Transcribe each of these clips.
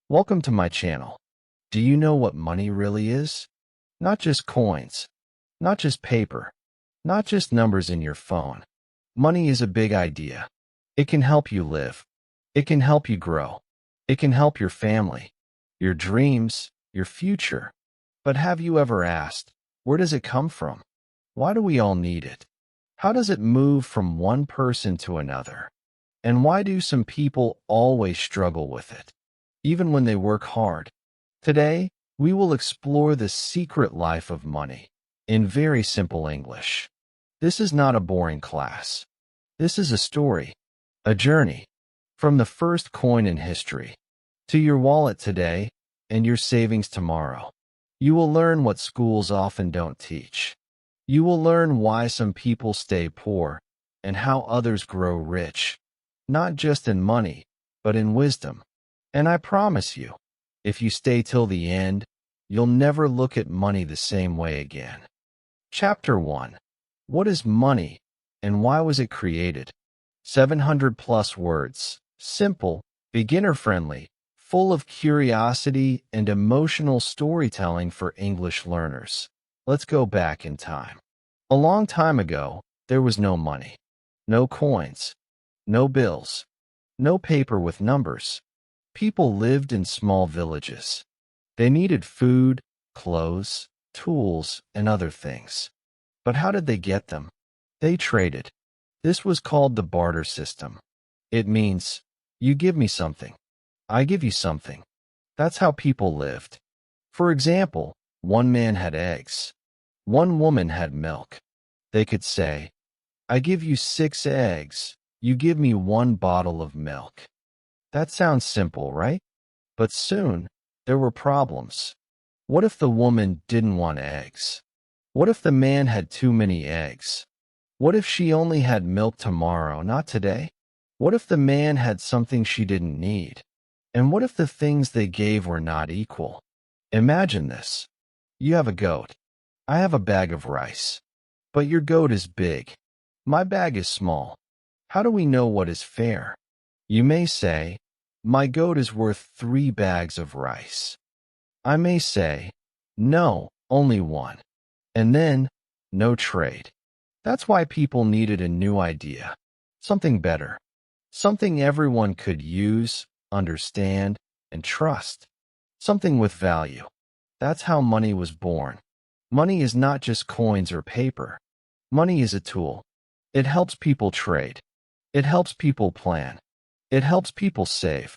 Welcome to my channel. Do you know what money really is? Not just coins, not just paper, not just numbers in your phone. Money is a big idea. It can help you live. It can help you grow. It can help your family, your dreams, your future. But have you ever asked, where does it come from? Why do we all need it? How does it move from one person to another? And why do some people always struggle with it, even when they work hard? Today, we will explore the secret life of money in very simple English. This is not a boring class. This is a story, a journey, from the first coin in history to your wallet today and your savings tomorrow. You will learn what schools often don't teach. You will learn why some people stay poor and how others grow rich, not just in money, but in wisdom. And I promise you, if you stay till the end, you'll never look at money the same way again. Chapter 1. What is money, and why was it created? 700 plus words. Simple, beginner-friendly, full of curiosity and emotional storytelling for English learners. Let's go back in time. A long time ago, there was no money, no coins, no bills, no paper with numbers. People lived in small villages. They needed food, clothes, tools, and other things. But how did they get them? They traded. This was called the barter system. It means, you give me something, I give you something. That's how people lived. For example, one man had eggs. One woman had milk. They could say, I give you 6 eggs, you give me 1 bottle of milk. That sounds simple, right? But soon, there were problems. What if the woman didn't want eggs? What if the man had too many eggs? What if she only had milk tomorrow, not today? What if the man had something she didn't need? And what if the things they gave were not equal? Imagine this. You have a goat. I have a bag of rice. But your goat is big. My bag is small. How do we know what is fair? You may say, my goat is worth 3 bags of rice. I may say, no, only 1. And then, no trade. That's why people needed a new idea. Something better. Something everyone could use, understand, and trust. Something with value. That's how money was born. Money is not just coins or paper. Money is a tool. It helps people trade. It helps people plan. It helps people save.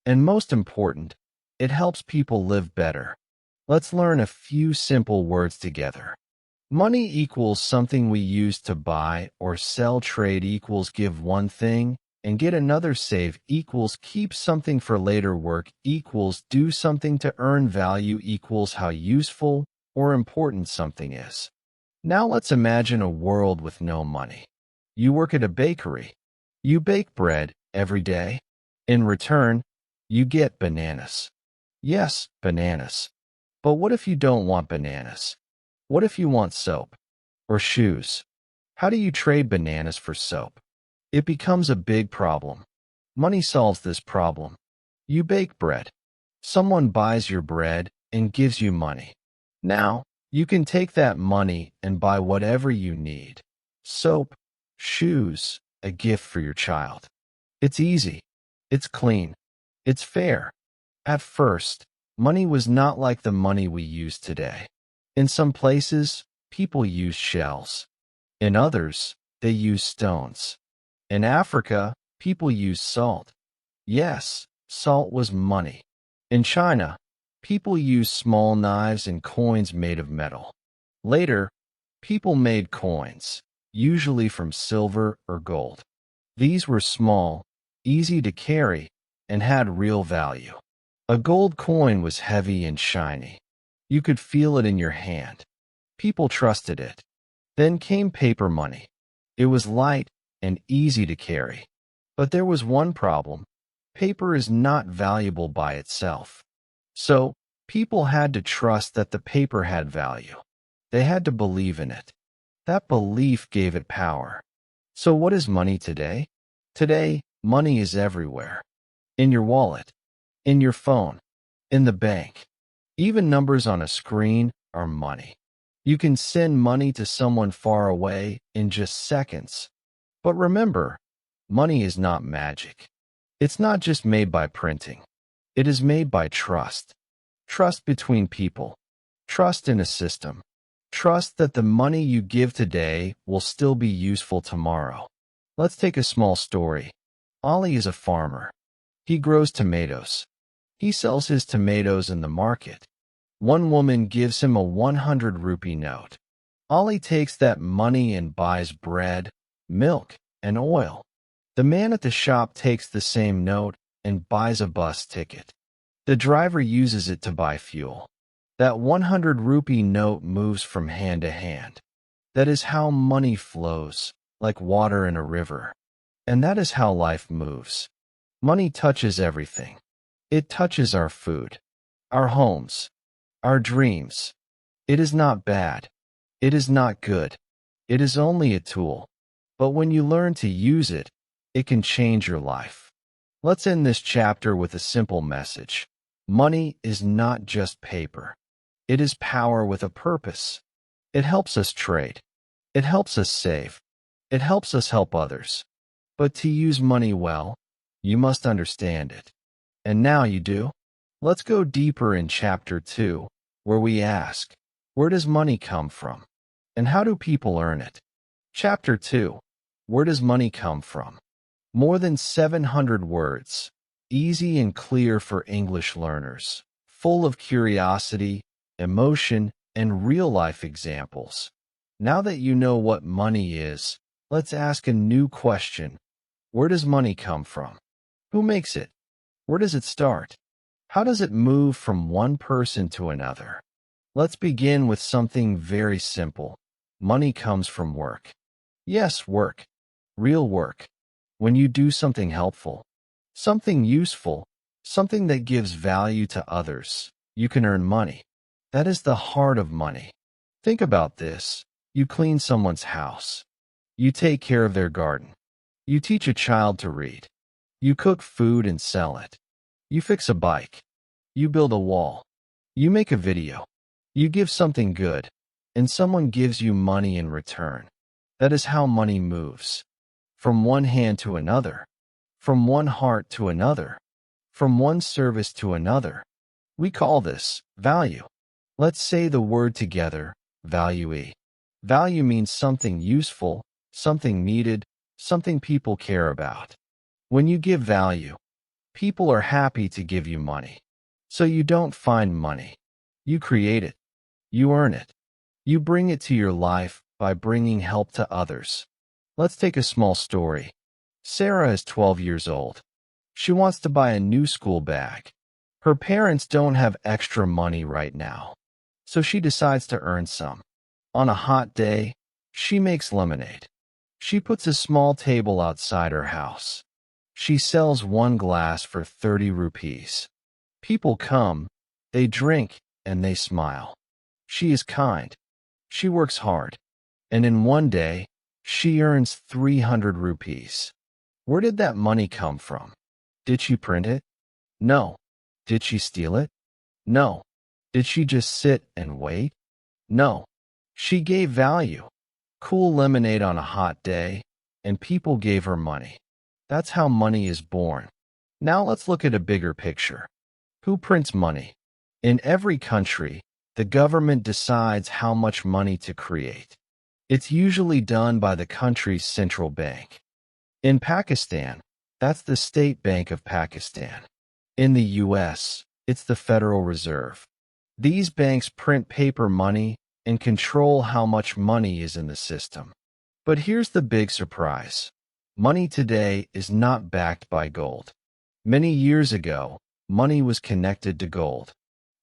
And most important, it helps people live better. Let's learn a few simple words together. Money equals something we use to buy or sell. Trade equals give one thing and get another. Save equals keep something for later. Work equals do something to earn. Value equals how useful or important something is. Now let's imagine a world with no money. You work at a bakery. You bake bread every day. In return, you get bananas. Yes, bananas. But what if you don't want bananas? What if you want soap or shoes? How do you trade bananas for soap? It becomes a big problem. Money solves this problem. You bake bread. Someone buys your bread and gives you money. Now, you can take that money and buy whatever you need. Soap, shoes, a gift for your child. It's easy. It's clean. It's fair. At first, money was not like the money we use today. In some places, people use shells. In others, they use stones. In Africa, people use salt. Yes, salt was money. In China, people used small knives and coins made of metal. Later, people made coins, usually from silver or gold. These were small, easy to carry, and had real value. A gold coin was heavy and shiny. You could feel it in your hand. People trusted it. Then came paper money. It was light and easy to carry. But there was one problem. Paper is not valuable by itself. So, people had to trust that the paper had value. They had to believe in it. That belief gave it power. So what is money today? Today, money is everywhere. In your wallet, in your phone, in the bank. Even numbers on a screen are money. You can send money to someone far away in just seconds. But remember, money is not magic. It's not just made by printing. It is made by trust. Trust between people. Trust in a system. Trust that the money you give today will still be useful tomorrow. Let's take a small story. Ali is a farmer. He grows tomatoes. He sells his tomatoes in the market. One woman gives him a 100 rupee note. Ali takes that money and buys bread, milk, and oil. The man at the shop takes the same note and buys a bus ticket. The driver uses it to buy fuel. That 100 rupee note moves from hand to hand. That is how money flows, like water in a river. And that is how life moves. Money touches everything. It touches our food, our homes, our dreams. It is not bad. It is not good. It is only a tool. But when you learn to use it, it can change your life. Let's end this chapter with a simple message. Money is not just paper. It is power with a purpose. It helps us trade. It helps us save. It helps us help others. But to use money well, you must understand it. And now you do. Let's go deeper in Chapter 2, where we ask, where does money come from? And how do people earn it? Chapter 2, where does money come from? More than 700 words, easy and clear for English learners, full of curiosity, emotion, and real-life examples. Now that you know what money is, let's ask a new question. Where does money come from? Who makes it? Where does it start? How does it move from one person to another? Let's begin with something very simple. Money comes from work. Yes, work. Real work. When you do something helpful, something useful, something that gives value to others, you can earn money. That is the heart of money. Think about this. You clean someone's house. You take care of their garden. You teach a child to read. You cook food and sell it. You fix a bike. You build a wall. You make a video. You give something good, and someone gives you money in return. That is how money moves. From one hand to another. From one heart to another. From one service to another. We call this value. Let's say the word together, value. Value means something useful, something needed, something people care about. When you give value, people are happy to give you money. So you don't find money. You create it. You earn it. You bring it to your life by bringing help to others. Let's take a small story. Sarah is 12 years old. She wants to buy a new school bag. Her parents don't have extra money right now, so she decides to earn some. On a hot day, she makes lemonade. She puts a small table outside her house. She sells one glass for 30 rupees. People come, they drink, and they smile. She is kind. She works hard. And in one day, she earns 300 rupees. Where did that money come from? Did she print it? No. Did she steal it? No. Did she just sit and wait? No. She gave value. Cool lemonade on a hot day, and people gave her money. That's how money is born. Now let's look at a bigger picture. Who prints money? In every country, the government decides how much money to create. It's usually done by the country's central bank. In Pakistan, that's the State Bank of Pakistan. In the US, it's the Federal Reserve. These banks print paper money and control how much money is in the system. But here's the big surprise. Money today is not backed by gold. Many years ago, money was connected to gold.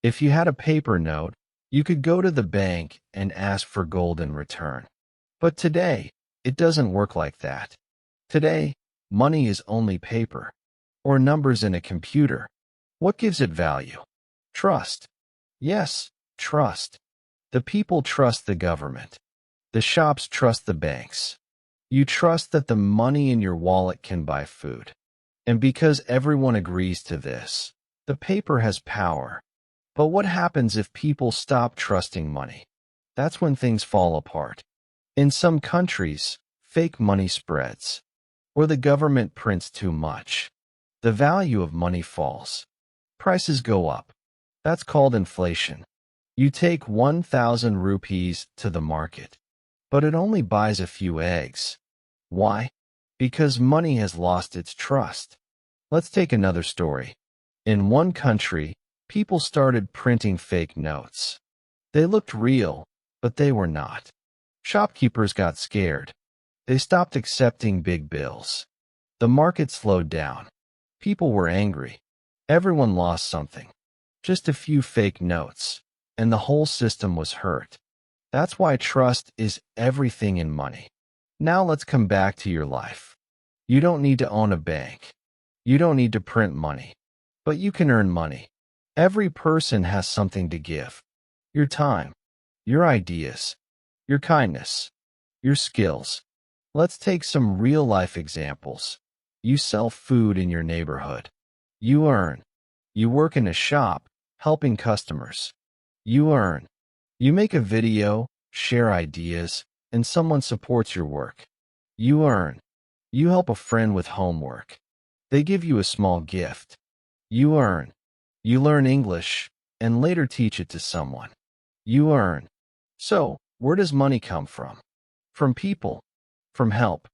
If you had a paper note, you could go to the bank and ask for gold in return. But today, it doesn't work like that. Today, money is only paper, or numbers in a computer. What gives it value? Trust. Yes, trust. The people trust the government. The shops trust the banks. You trust that the money in your wallet can buy food. And because everyone agrees to this, The paper has power. But what happens if people stop trusting money? That's when things fall apart. In some countries, fake money spreads, or the government prints too much. The value of money falls. Prices go up. That's called inflation. You take 1,000 rupees to the market, but it only buys a few eggs. Why? Because money has lost its trust. Let's take another story. In one country, people started printing fake notes. They looked real, but they were not. Shopkeepers got scared. They stopped accepting big bills. The market slowed down. People were angry. Everyone lost something. Just a few fake notes, and the whole system was hurt. That's why trust is everything in money. Now let's come back to your life. You don't need to own a bank. You don't need to print money. But you can earn money. Every person has something to give. Your time, your ideas, your kindness, your skills. Let's take some real-life examples. You sell food in your neighborhood. You earn. You work in a shop, helping customers. You earn. You make a video, share ideas, and someone supports your work. You earn. You help a friend with homework. They give you a small gift. You earn. You learn English, and later teach it to someone. You earn. So, where does money come from? From people. From help.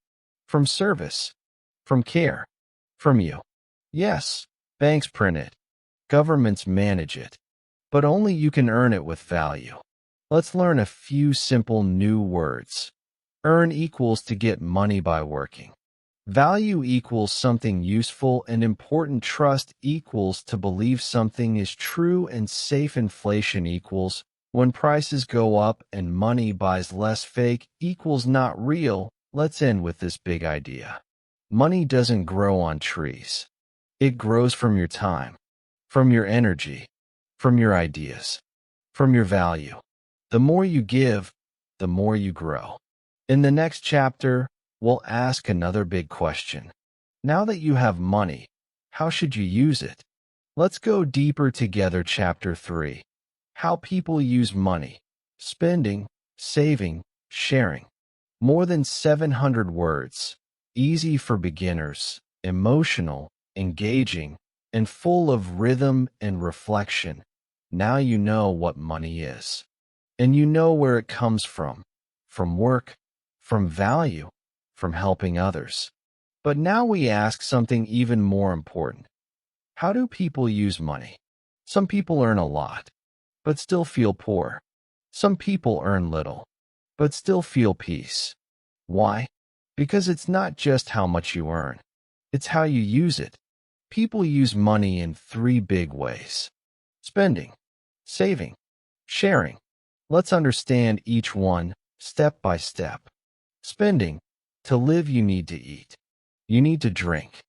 From service. From care. From you. Yes, banks print it. Governments manage it. But only you can earn it with value. Let's learn a few simple new words. Earn equals to get money by working. Value equals something useful and important. Trust equals to believe something is true and safe. Inflation equals when prices go up and money buys less. Fake equals not real. Let's end with this big idea. Money doesn't grow on trees. It grows from your time, from your energy, from your ideas, from your value. The more you give, the more you grow. In the next chapter, we'll ask another big question. Now that you have money, how should you use it? Let's go deeper together. Chapter 3. How people use money. Spending, saving, sharing. More than 700 words. Easy for beginners, emotional, engaging, and full of rhythm and reflection. Now you know what money is. And you know where it comes from work, from value, from helping others. But now we ask something even more important. How do people use money? Some people earn a lot, but still feel poor. Some people earn little, but still feel peace. Why? Because it's not just how much you earn. It's how you use it. People use money in 3 big ways. Spending, saving, sharing. Let's understand each one step by step. Spending. To live, you need to eat. You need to drink.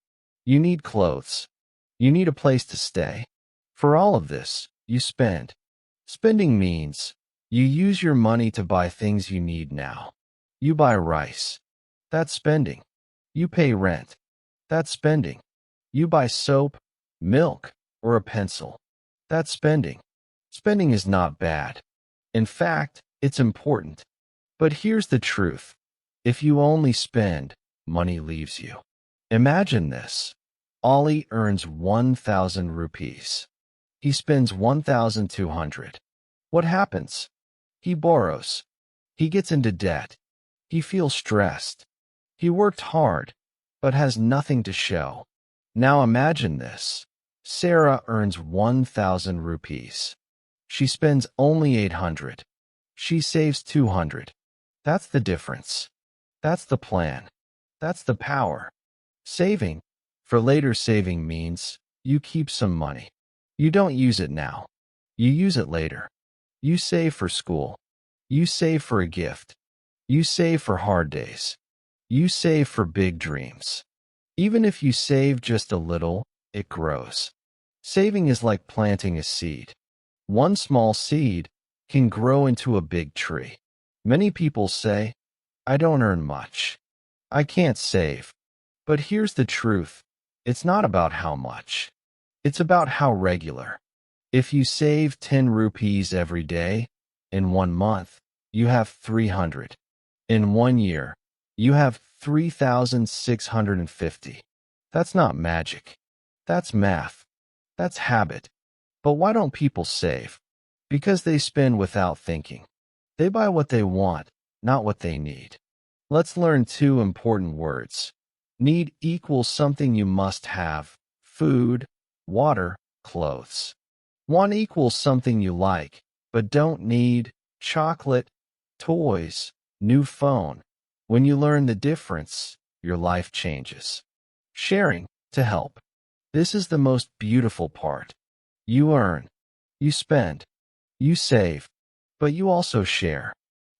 You need clothes. You need a place to stay. For all of this, you spend. Spending means you use your money to buy things you need now. You buy rice. That's spending. You pay rent. That's spending. You buy soap, milk, or a pencil. That's spending. Spending is not bad. In fact, it's important. But here's the truth. If you only spend, money leaves you. Imagine this. Ollie earns 1,000 rupees. He spends 1,200. What happens? He borrows. He gets into debt. He feels stressed. He worked hard, but has nothing to show. Now imagine this. Sarah earns 1,000 rupees. She spends only 800. She saves 200. That's the difference. That's the plan. That's the power. Saving. For later, saving means you keep some money. You don't use it now. You use it later. You save for school. You save for a gift. You save for hard days. You save for big dreams. Even if you save just a little, it grows. Saving is like planting a seed. One small seed can grow into a big tree. Many people say, I don't earn much. I can't save. But here's the truth. It's not about how much. It's about how regular. If you save 10 rupees every day, in 1 month, you have 300. In 1 year, you have 3,650. That's not magic. That's math. That's habit. But why don't people save? Because they spend without thinking. They buy what they want, not what they need. Let's learn two important words. Need equals something you must have: food, water, clothes. Want equals something you like, but don't need: chocolate, toys, new phone. When you learn the difference, your life changes. Sharing, to help. This is the most beautiful part. You earn, you spend, you save, but you also share.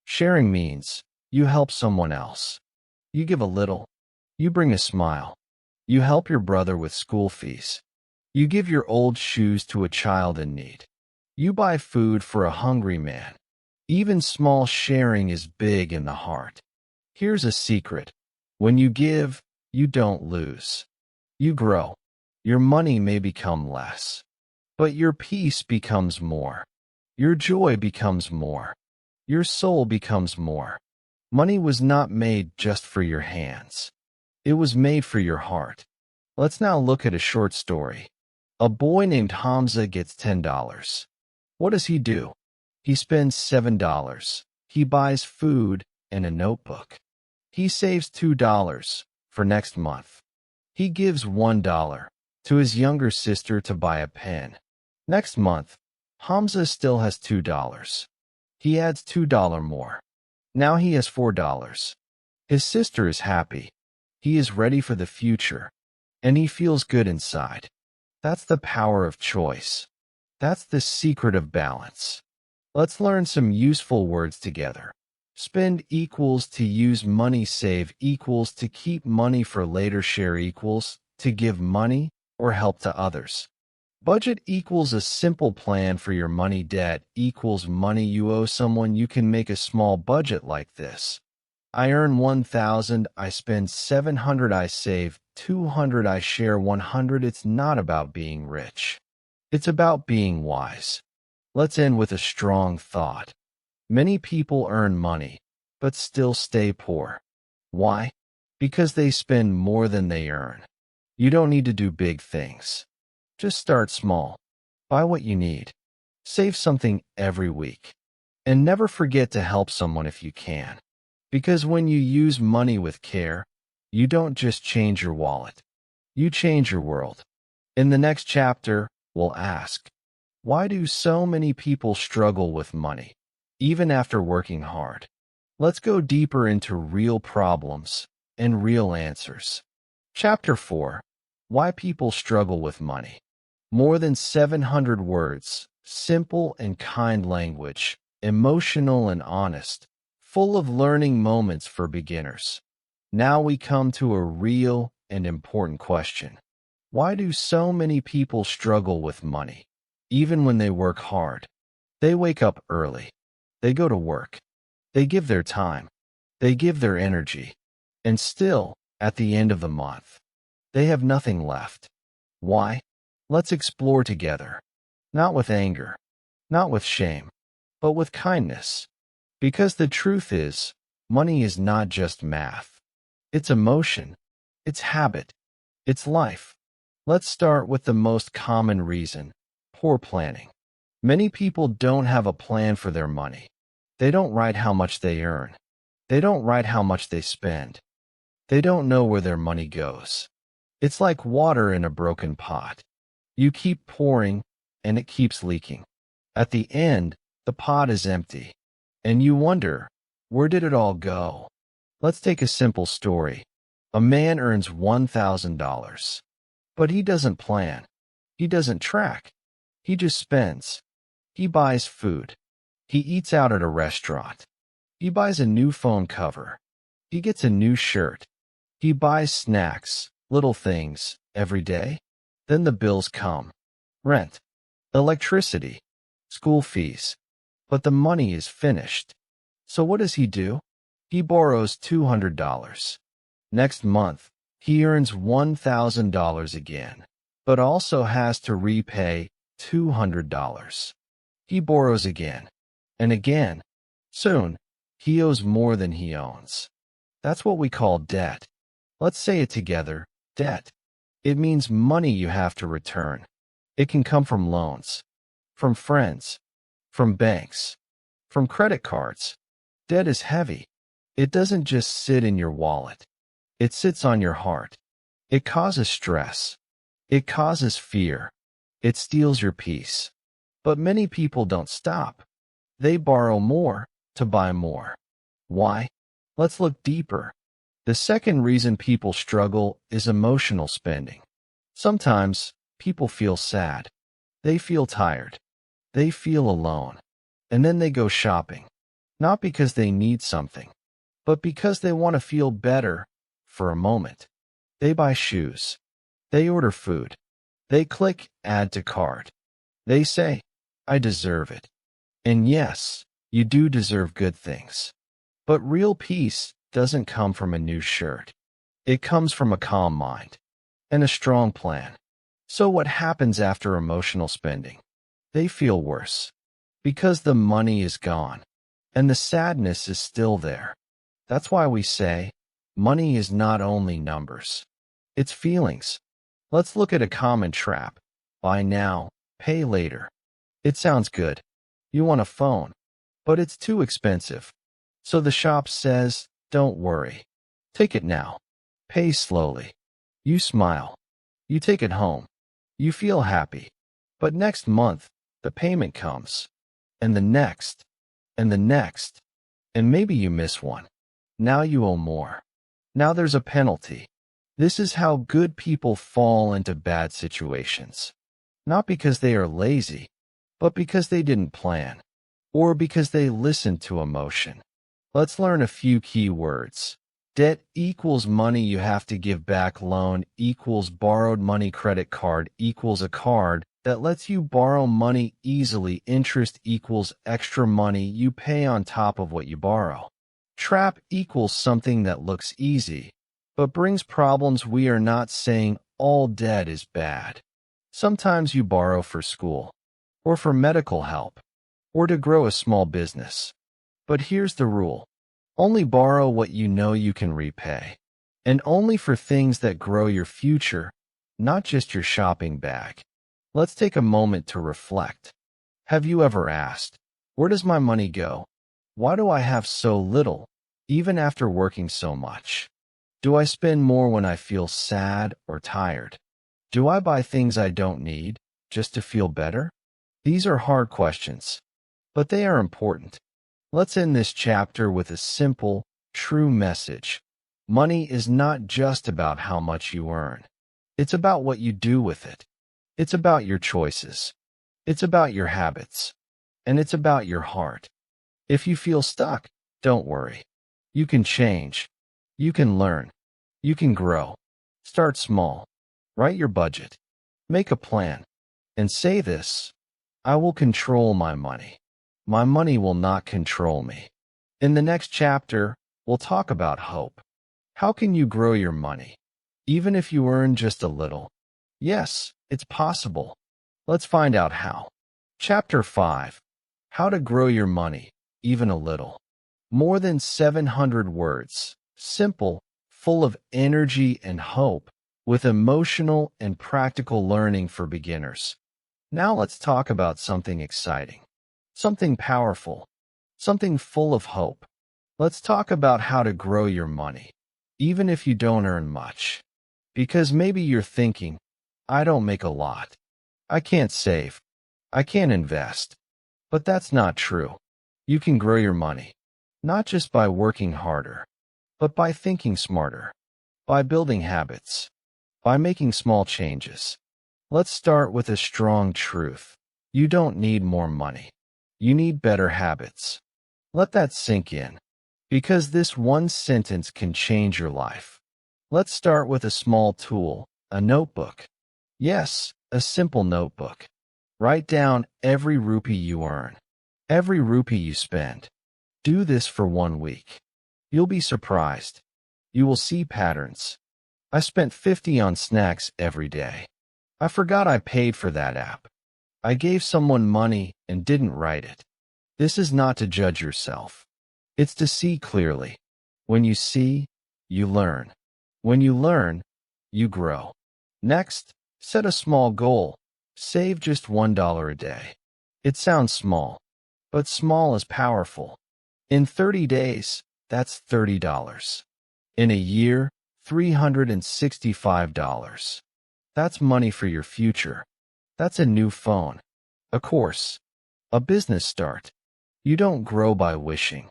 Sharing means you help someone else. You give a little. You bring a smile. You help your brother with school fees. You give your old shoes to a child in need. You buy food for a hungry man. Even small sharing is big in the heart. Here's a secret. When you give, you don't lose. You grow. Your money may become less, but your peace becomes more. Your joy becomes more. Your soul becomes more. Money was not made just for your hands. It was made for your heart. Let's now look at a short story. A boy named Hamza gets $10. What does he do? He spends $7. He buys food and a notebook. He saves $2 for next month. He gives $1 to his younger sister to buy a pen. Next month, Hamza still has $2. He adds $2 more. Now he has $4. His sister is happy. He is ready for the future, and he feels good inside. That's the power of choice. That's the secret of balance. Let's learn some useful words together. Spend equals to use money. Save equals to keep money for later. Share equals to give money or help to others. Budget equals a simple plan for your money. Debt equals money you owe someone. You can make a small budget like this. I earn 1,000, I spend 700, I save 200, I share 100. It's not about being rich. It's about being wise. Let's end with a strong thought. Many people earn money, but still stay poor. Why? Because they spend more than they earn. You don't need to do big things. Just start small. Buy what you need. Save something every week. And never forget to help someone if you can. Because when you use money with care, you don't just change your wallet. You change your world. In the next chapter, we'll ask, why do so many people struggle with money, even after working hard? Let's go deeper into real problems and real answers. Chapter 4. Why people struggle with money. More than 700 words, simple and kind language, emotional and honest, full of learning moments for beginners. Now we come to a real and important question. Why do so many people struggle with money, even when they work hard? They wake up early. They go to work. They give their time. They give their energy. And still, at the end of the month, they have nothing left. Why? Let's explore together. Not with anger, not with shame, but with kindness. Because the truth is, money is not just math. It's emotion. It's habit. It's life. Let's start with the most common reason: poor planning. Many people don't have a plan for their money. They don't write how much they earn. They don't write how much they spend. They don't know where their money goes. It's like water in a broken pot. You keep pouring, and it keeps leaking. At the end, the pot is empty. And you wonder, where did it all go? Let's take a simple story. A man earns $1,000. But he doesn't plan. He doesn't track. He just spends. He buys food. He eats out at a restaurant. He buys a new phone cover. He gets a new shirt. He buys snacks, little things, every day. Then the bills come. Rent, electricity, school fees. But the money is finished. So what does he do? He borrows $200. Next month, he earns $1,000 again. but also has to repay $200. He borrows again and again. Soon, he owes more than he owns. That's what we call debt. Let's say it together. Debt. It means money you have to return. It can come from loans, from friends, from banks, from credit cards. Debt is heavy. It doesn't just sit in your wallet. It sits on your heart. It causes stress. It causes fear. It steals your peace. But many people don't stop. They borrow more to buy more. Why? Let's look deeper. The second reason people struggle is emotional spending. Sometimes people feel sad. They feel tired. They feel alone. And then they go shopping. Not because they need something, but because they want to feel better for a moment. They buy shoes. They order food. They click add to cart. They say, I deserve it. And yes, you do deserve good things. But real peace doesn't come from a new shirt. It comes from a calm mind and a strong plan. So what happens after emotional spending? They feel worse because the money is gone and the sadness is still there. That's why we say money is not only numbers. It's feelings. Let's look at a common trap. Buy now, pay later. It sounds good. You want a phone, but it's too expensive. So the shop says, don't worry. Take it now. Pay slowly. You smile. You take it home. You feel happy. But next month, the payment comes. And the next. And the next. And maybe you miss one. Now you owe more. Now there's a penalty. This is how good people fall into bad situations. Not because they are lazy, but because they didn't plan. Or because they listened to emotion. Let's learn a few key words. Debt equals money you have to give back. Loan equals borrowed money. Credit card equals a card that lets you borrow money easily. Interest equals extra money you pay on top of what you borrow. Trap equals something that looks easy, but brings problems. We are not saying all debt is bad. Sometimes you borrow for school, or for medical help, or to grow a small business. But here's the rule. Only borrow what you know you can repay. And only for things that grow your future, not just your shopping bag. Let's take a moment to reflect. Have you ever asked, where does my money go? Why do I have so little, even after working so much? Do I spend more when I feel sad or tired? Do I buy things I don't need just to feel better? These are hard questions, but they are important. Let's end this chapter with a simple, true message. Money is not just about how much you earn. It's about what you do with it. It's about your choices. It's about your habits. And it's about your heart. If you feel stuck, don't worry. You can change. You can learn. You can grow. Start small. Write your budget. Make a plan. And say this: I will control my money. My money will not control me. In the next chapter, we'll talk about hope. How can you grow your money, even if you earn just a little? Yes, it's possible. Let's find out how. Chapter 5. How to grow your money, even a little. More than 700 words. Simple, full of energy and hope, with emotional and practical learning for beginners. Now let's talk about something exciting. Something powerful, something full of hope. Let's talk about how to grow your money, even if you don't earn much. Because maybe you're thinking, I don't make a lot. I can't save. I can't invest. But that's not true. You can grow your money, not just by working harder, but by thinking smarter, by building habits, by making small changes. Let's start with a strong truth. You don't need more money. You need better habits. Let that sink in, because this one sentence can change your life. Let's start with a small tool, a notebook. Yes, a simple notebook. Write down every rupee you earn, every rupee you spend. Do this for 1 week. You'll be surprised. You will see patterns. I spent 50 on snacks every day. I forgot I paid for that app. I gave someone money and didn't write it. This is not to judge yourself. It's to see clearly. When you see, you learn. When you learn, you grow. Next, set a small goal. Save just $1 a day. It sounds small, but small is powerful. In 30 days, that's $30. In a year, $365. That's money for your future. That's a new phone, a course, a business start. You don't grow by wishing.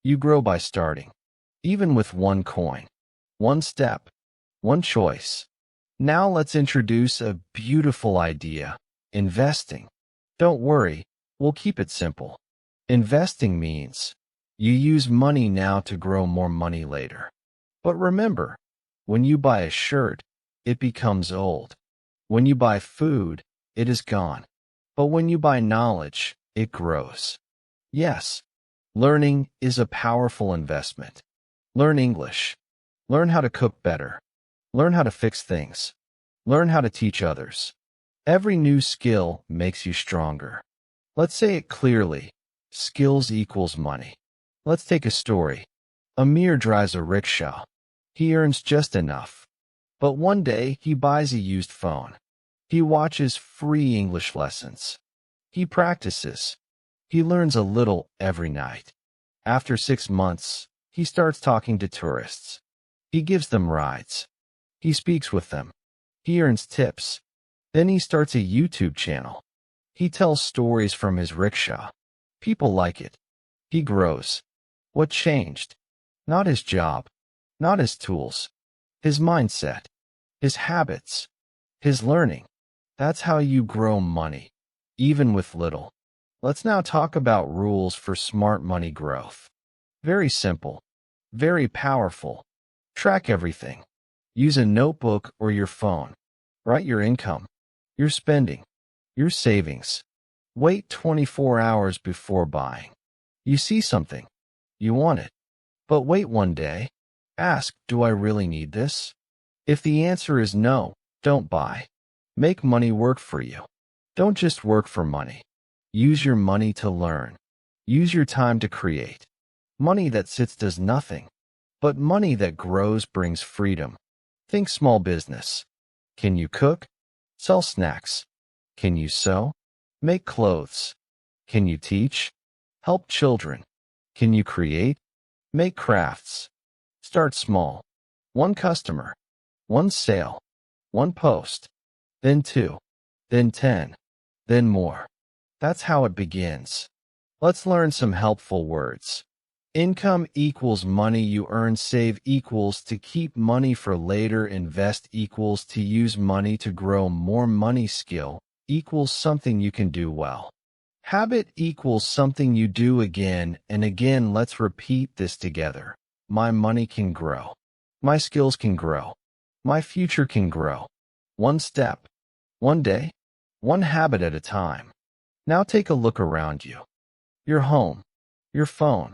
You grow by starting. Even with one coin, one step, one choice. Now let's introduce a beautiful idea. Investing. Don't worry, we'll keep it simple. Investing means you use money now to grow more money later. But remember, when you buy a shirt, it becomes old. When you buy food, it is gone. But when you buy knowledge, it grows. Yes, learning is a powerful investment. Learn English. Learn how to cook better. Learn how to fix things. Learn how to teach others. Every new skill makes you stronger. Let's say it clearly. Skills equals money. Let's take a story. Amir drives a rickshaw. He earns just enough. But one day, he buys a used phone. He watches free English lessons. He practices. He learns a little every night. After 6 months, he starts talking to tourists. He gives them rides. He speaks with them. He earns tips. Then he starts a YouTube channel. He tells stories from his rickshaw. People like it. He grows. What changed? Not his job. Not his tools. His mindset. His habits. His learning. That's how you grow money, even with little. Let's now talk about rules for smart money growth. Very simple. Very powerful. Track everything. Use a notebook or your phone. Write your income, your spending, your savings. Wait 24 hours before buying. You see something. You want it. But wait one day. Ask, do I really need this? If the answer is no, don't buy. Make money work for you. Don't just work for money. Use your money to learn. Use your time to create. Money that sits does nothing. But money that grows brings freedom. Think small business. Can you cook? Sell snacks. Can you sew? Make clothes. Can you teach? Help children. Can you create? Make crafts. Start small. One customer. One sale. One post. Then 2. Then 10. Then more. That's how it begins. Let's learn some helpful words. Income equals money you earn. Save equals to keep money for later. Invest equals to use money to grow more money. Skill equals something you can do well. Habit equals something you do again and again. Let's repeat this together. My money can grow. My skills can grow. My future can grow. One step, one day, one habit at a time. Now take a look around you. Your home, your phone,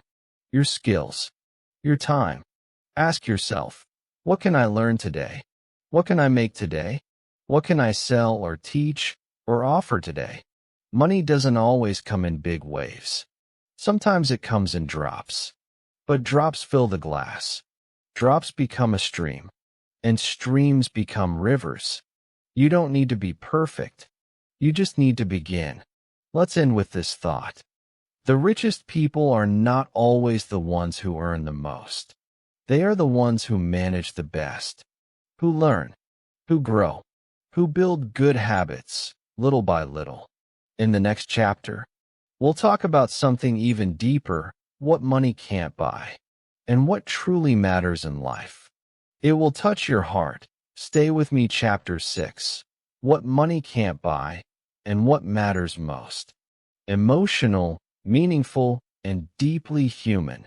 your skills, your time. Ask yourself, what can I learn today? What can I make today? What can I sell or teach or offer today? Money doesn't always come in big waves. Sometimes it comes in drops. But drops fill the glass. Drops become a stream. And streams become rivers. You don't need to be perfect. You just need to begin. Let's end with this thought. The richest people are not always the ones who earn the most. They are the ones who manage the best, who learn, who grow, who build good habits, little by little. In the next chapter, we'll talk about something even deeper, what money can't buy, and what truly matters in life. It will touch your heart. Stay with me. Chapter 6. What money can't buy and what matters most. Emotional, meaningful, and deeply human.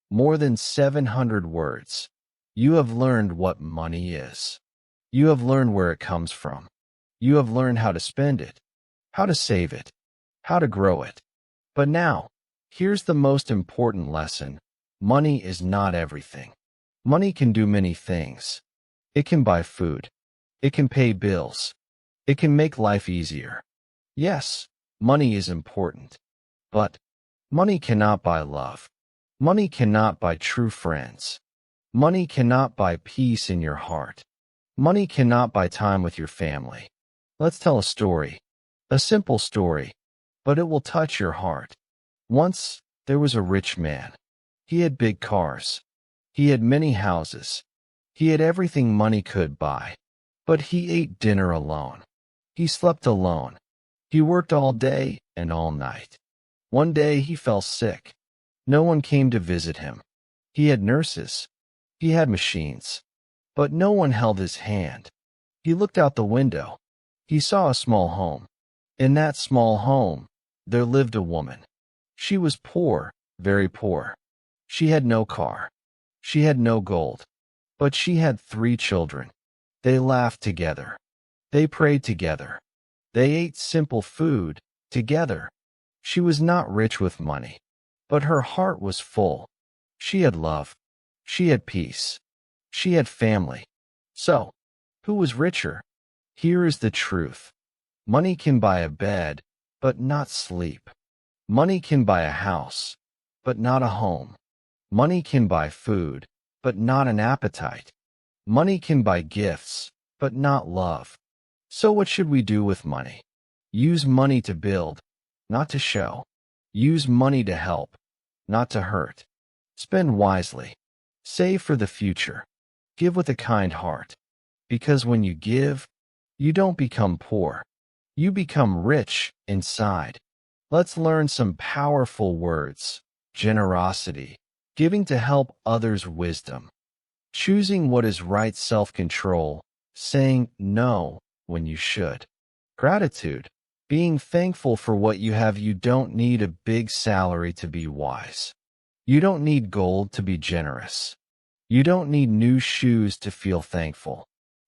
More than 700 words. You have learned what money is. You have learned where it comes from. You have learned how to spend it, how to save it, how to grow it. But now, here's the most important lesson. Money is not everything. Money can do many things. It can buy food. It can pay bills. It can make life easier. Yes, money is important. But money cannot buy love. Money cannot buy true friends. Money cannot buy peace in your heart. Money cannot buy time with your family. Let's tell a story. A simple story, but it will touch your heart. Once, there was a rich man. He had big cars. He had many houses. He had everything money could buy. But he ate dinner alone. He slept alone. He worked all day and all night. One day he fell sick. No one came to visit him. He had nurses. He had machines. But no one held his hand. He looked out the window. He saw a small home. In that small home, there lived a woman. She was poor, very poor. She had no car. She had no gold. But she had 3 children. They laughed together. They prayed together. They ate simple food together. She was not rich with money, but her heart was full. She had love. She had peace. She had family. So, who was richer? Here is the truth. Money can buy a bed, but not sleep. Money can buy a house, but not a home. Money can buy food, but not an appetite. Money can buy gifts, but not love. So what should we do with money? Use money to build, not to show. Use money to help, not to hurt. Spend wisely. Save for the future. Give with a kind heart. Because when you give, you don't become poor. You become rich inside. Let's learn some powerful words. Generosity. Giving to help others, wisdom. Choosing what is right, self-control. Saying no when you should. Gratitude. Being thankful for what you have. You don't need a big salary to be wise. You don't need gold to be generous. You don't need new shoes to feel thankful.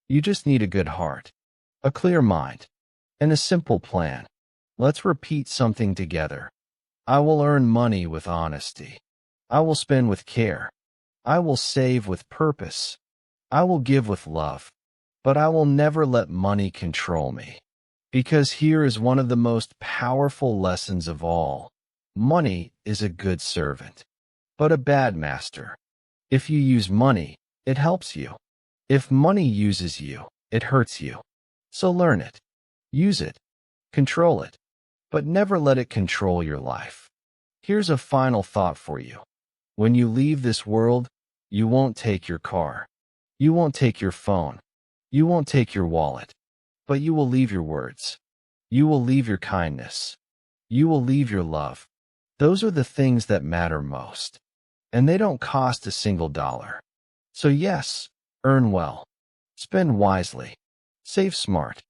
You just need a good heart, a clear mind, and a simple plan. Let's repeat something together. I will earn money with honesty. I will spend with care. I will save with purpose. I will give with love. But I will never let money control me. Because here is one of the most powerful lessons of all. Money is a good servant, but a bad master. If you use money, it helps you. If money uses you, it hurts you. So learn it. Use it. Control it. But never let it control your life. Here's a final thought for you. When you leave this world, you won't take your car. You won't take your phone. You won't take your wallet. But you will leave your words. You will leave your kindness. You will leave your love. Those are the things that matter most. And they don't cost a single dollar. So yes, earn well. Spend wisely. Save smart.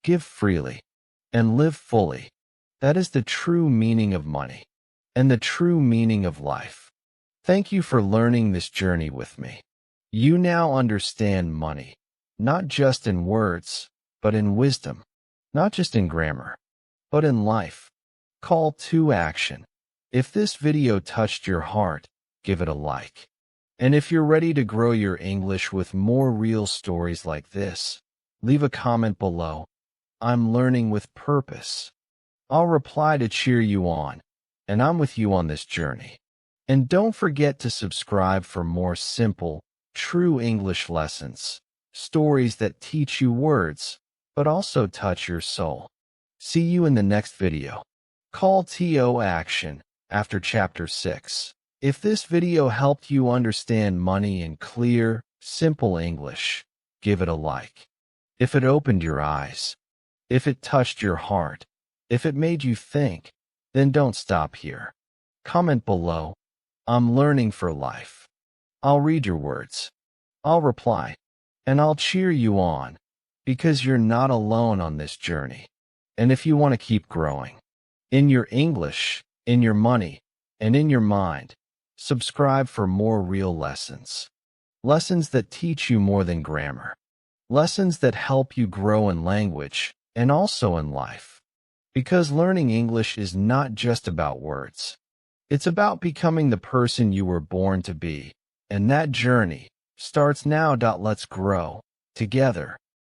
Give freely. And live fully. That is the true meaning of money. And the true meaning of life. Thank you for learning this journey with me. You now understand money. Not just in words, but in wisdom. Not just in grammar, but in life. Call to action. If this video touched your heart, give it a like. And if you're ready to grow your English with more real stories like this, leave a comment below. I'm learning with purpose. I'll reply to cheer you on, and I'm with you on this journey. And don't forget to subscribe for more simple, true English lessons. Stories that teach you words, but also touch your soul. See you in the next video. Call to action after Chapter 6. If this video helped you understand money in clear, simple English, give it a like. If it opened your eyes, if it touched your heart, if it made you think, then don't stop here. Comment below. I'm learning for life. I'll read your words. I'll reply. And I'll cheer you on, because you're not alone on this journey. And if you want to keep growing, in your English, in your money, and in your mind, subscribe for more real lessons. Lessons that teach you more than grammar. Lessons that help you grow in language, and also in life. Because learning English is not just about words. It's about becoming the person you were born to be. And that journey starts now. Let's grow together